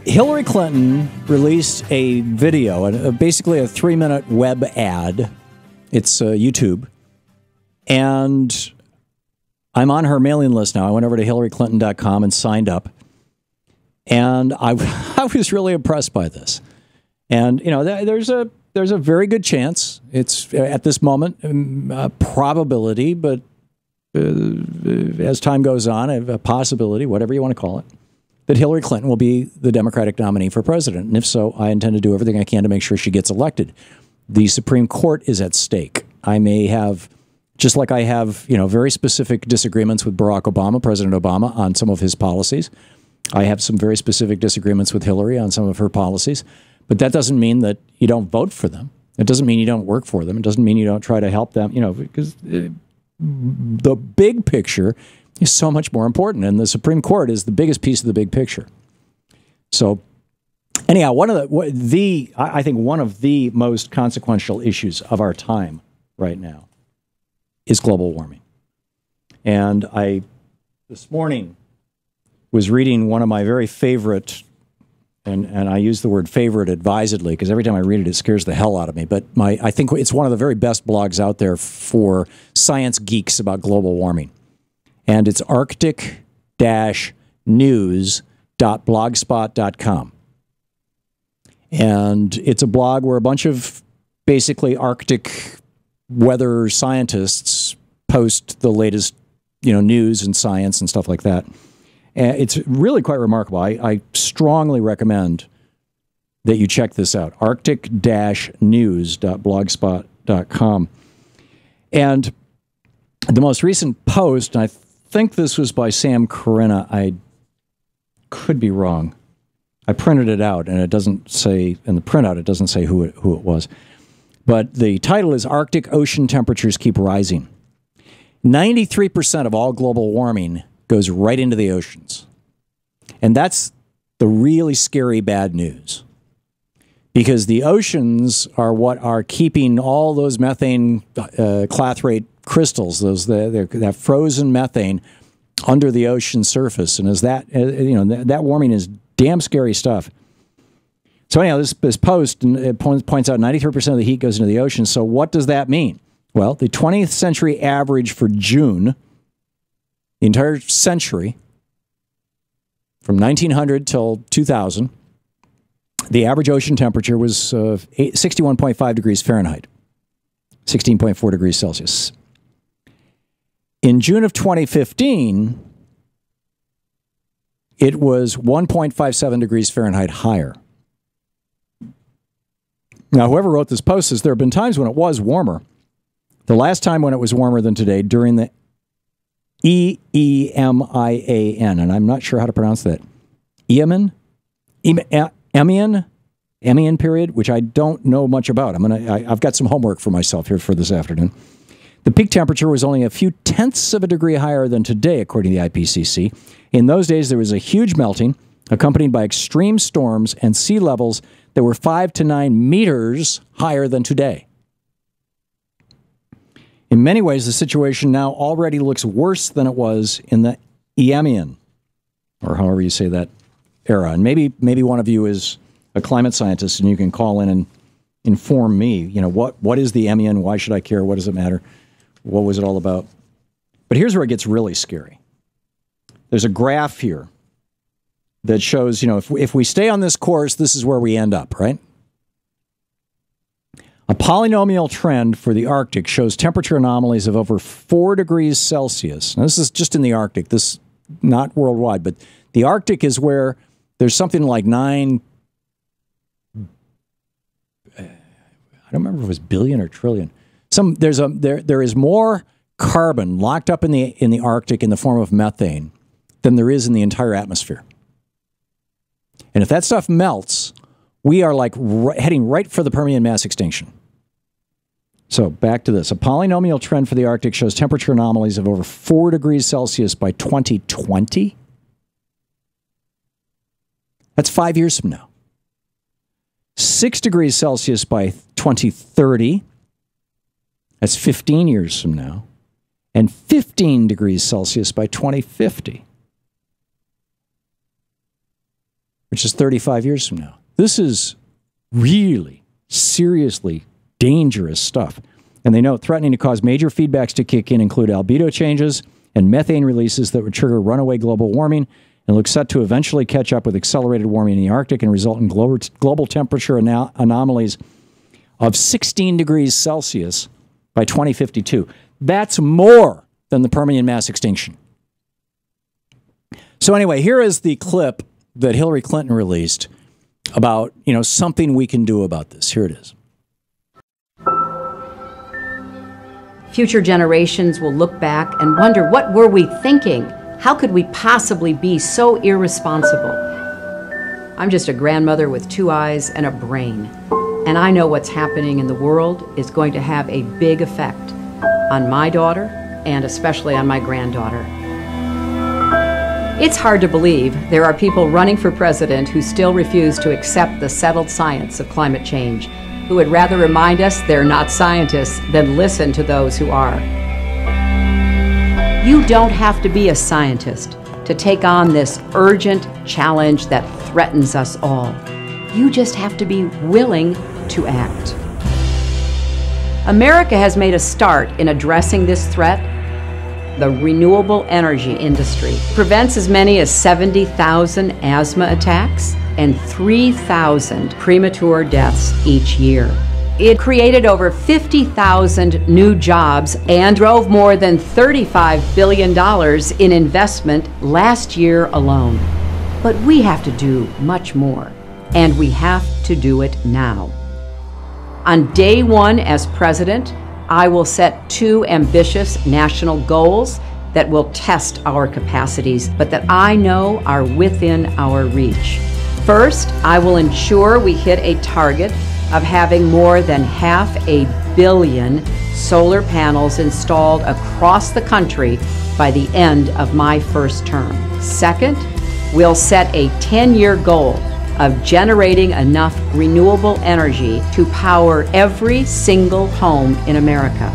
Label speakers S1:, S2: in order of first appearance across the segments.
S1: Hillary Clinton released a video, basically a 3-minute web ad. It's YouTube. And I'm on her mailing list now. I went over to hillaryclinton.com and signed up. And I was really impressed by this. And, you know, there's a very good chance, it's at this moment, a probability, but as time goes on, a possibility, whatever you want to call it, that Hillary Clinton will be the Democratic nominee for president. And if so, I intend to do everything I can to make sure she gets elected. The Supreme Court is at stake. I may have, just like I have, you know, very specific disagreements with Barack Obama, President Obama, on some of his policies. I have some very specific disagreements with Hillary on some of her policies. But that doesn't mean that you don't vote for them. It doesn't mean you don't work for them. It doesn't mean you don't try to help them, you know, because the big picture is so much more important, and the Supreme Court is the biggest piece of the big picture. So, anyhow, I think one of the most consequential issues of our time right now is global warming. And I, this morning, was reading one of my very favorite, and I use the word favorite advisedly because every time I read it, it scares the hell out of me. But I think it's one of the very best blogs out there for science geeks about global warming. And it's arctic-news.blogspot.com. And it's a blog where a bunch of basically Arctic weather scientists post the latest, you know, news and science and stuff like that. And it's really quite remarkable. I strongly recommend that you check this out, arctic-news.blogspot.com. And the most recent post, and I think this was by Sam Corinna. I could be wrong. I printed it out, and it doesn't say, in the printout, it doesn't say who it was. But the title is Arctic Ocean Temperatures Keep Rising. 93% of all global warming goes right into the oceans. And that's the really scary bad news. Because the oceans are what are keeping all those methane clathrate crystals, that frozen methane under the ocean surface. And as that, you know, that warming is damn scary stuff. So anyhow, this post points out 93% of the heat goes into the ocean. So what does that mean? Well, the 20th century average for June, the entire century, from 1900 till 2000, the average ocean temperature was 61.5 degrees Fahrenheit, 16.4 degrees Celsius. In June of 2015, it was 1.57 degrees Fahrenheit higher. Now, whoever wrote this post says there have been times when it was warmer. The last time when it was warmer than today, during the EEMIAN, and I'm not sure how to pronounce that, Emian period, which I don't know much about. I've got some homework for myself here for this afternoon. The peak temperature was only a few tenths of a degree higher than today, according to the IPCC. In those days, there was a huge melting, accompanied by extreme storms and sea levels that were 5 to 9 meters higher than today. In many ways, the situation now already looks worse than it was in the Eemian, or however you say that, era. And maybe one of you is a climate scientist, and you can call in and inform me. You know, what is the Eemian? Why should I care? What does it matter? What was it all about? But here's where it gets really scary. There's a graph here that shows, you know, if we stay on this course, this is where we end up, right? A polynomial trend for the Arctic shows temperature anomalies of over 4 degrees Celsius. Now, this is just in the Arctic, this not worldwide, but the Arctic is where there's something like 9, I don't remember if it was billion or trillion. There is more carbon locked up in the Arctic in the form of methane than there is in the entire atmosphere. And if that stuff melts, we are like heading right for the Permian mass extinction. So back to this. A polynomial trend for the Arctic shows temperature anomalies of over 4 degrees Celsius by 2020. That's 5 years from now. 6 degrees Celsius by 2030. That's 15 years from now. And 15 degrees Celsius by 2050. which is 35 years from now. This is really seriously dangerous stuff. And they note threatening to cause major feedbacks to kick in include albedo changes and methane releases that would trigger runaway global warming and look set to eventually catch up with accelerated warming in the Arctic and result in global temperature anomalies of 16 degrees Celsius by 2052. That's more than the Permian mass extinction. So anyway, here is the clip that Hillary Clinton released about, something we can do about this. Here it is.
S2: Future generations will look back and wonder, what were we thinking? How could we possibly be so irresponsible? I'm just a grandmother with 2 eyes and a brain, and I know what's happening in the world is going to have a big effect on my daughter and especially on my granddaughter. It's hard to believe there are people running for president who still refuse to accept the settled science of climate change, who would rather remind us they're not scientists than listen to those who are. You don't have to be a scientist to take on this urgent challenge that threatens us all. You just have to be willing to act. America has made a start in addressing this threat. The renewable energy industry prevents as many as 70,000 asthma attacks and 3,000 premature deaths each year. It created over 50,000 new jobs and drove more than $35 billion in investment last year alone. But we have to do much more, and we have to do it now. On day one as president, I will set 2 ambitious national goals that will test our capacities, but that I know are within our reach. First, I will ensure we hit a target of having more than 500 million solar panels installed across the country by the end of my first term. Second, we'll set a 10-year goal of generating enough renewable energy to power every single home in America.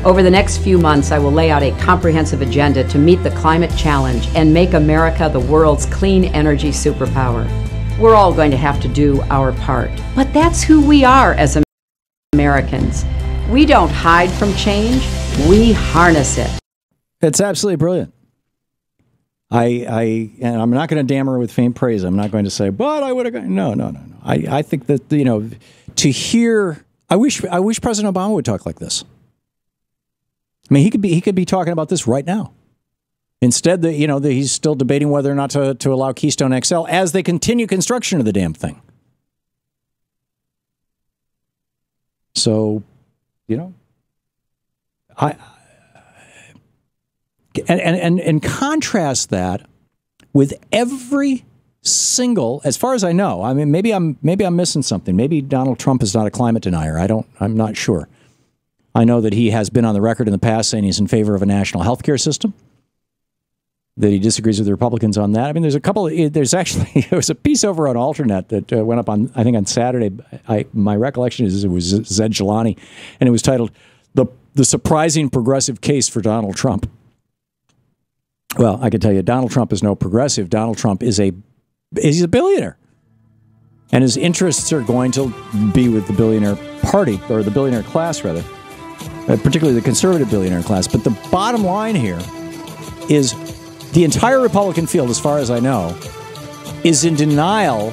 S2: Over the next few months, I will lay out a comprehensive agenda to meet the climate challenge and make America the world's clean energy superpower. We're all going to have to do our part. But that's who we are as Americans. We don't hide from change, we harness it.
S1: It's absolutely brilliant. And I'm not going to damn her with faint praise. I'm not going to say, but I would have gone. No. I think that, to hear, I wish President Obama would talk like this. I mean, he could be talking about this right now. Instead, that he's still debating whether or not to allow Keystone XL as they continue construction of the damn thing. So, And contrast that with every single, as far as I know, I mean, maybe I'm missing something. Maybe Donald Trump is not a climate denier. I'm not sure. I know that he has been on the record in the past saying he's in favor of a national health care system, that he disagrees with the Republicans on that. I mean, there was a piece over on Alternet that went up on Saturday. My recollection is it was Zed Jelani, and it was titled, The Surprising Progressive Case for Donald Trump. Well, I can tell you, Donald Trump is no progressive. Donald Trump he's a billionaire. And his interests are going to be with the billionaire party, or the billionaire class, rather, particularly the conservative billionaire class. But the bottom line here is the entire Republican field, as far as I know, is in denial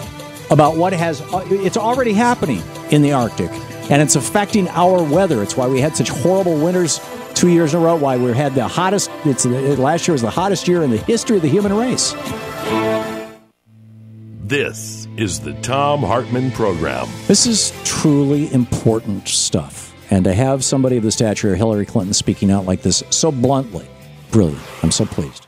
S1: about it's already happening in the Arctic. And it's affecting our weather. It's why we had such horrible winters 2 years in a row, why we had the hottest, last year was the hottest year in the history of the human race.
S3: This is the Thom Hartmann Program.
S1: This is truly important stuff. And to have somebody of the stature of Hillary Clinton speaking out like this so bluntly, brilliant. I'm so pleased.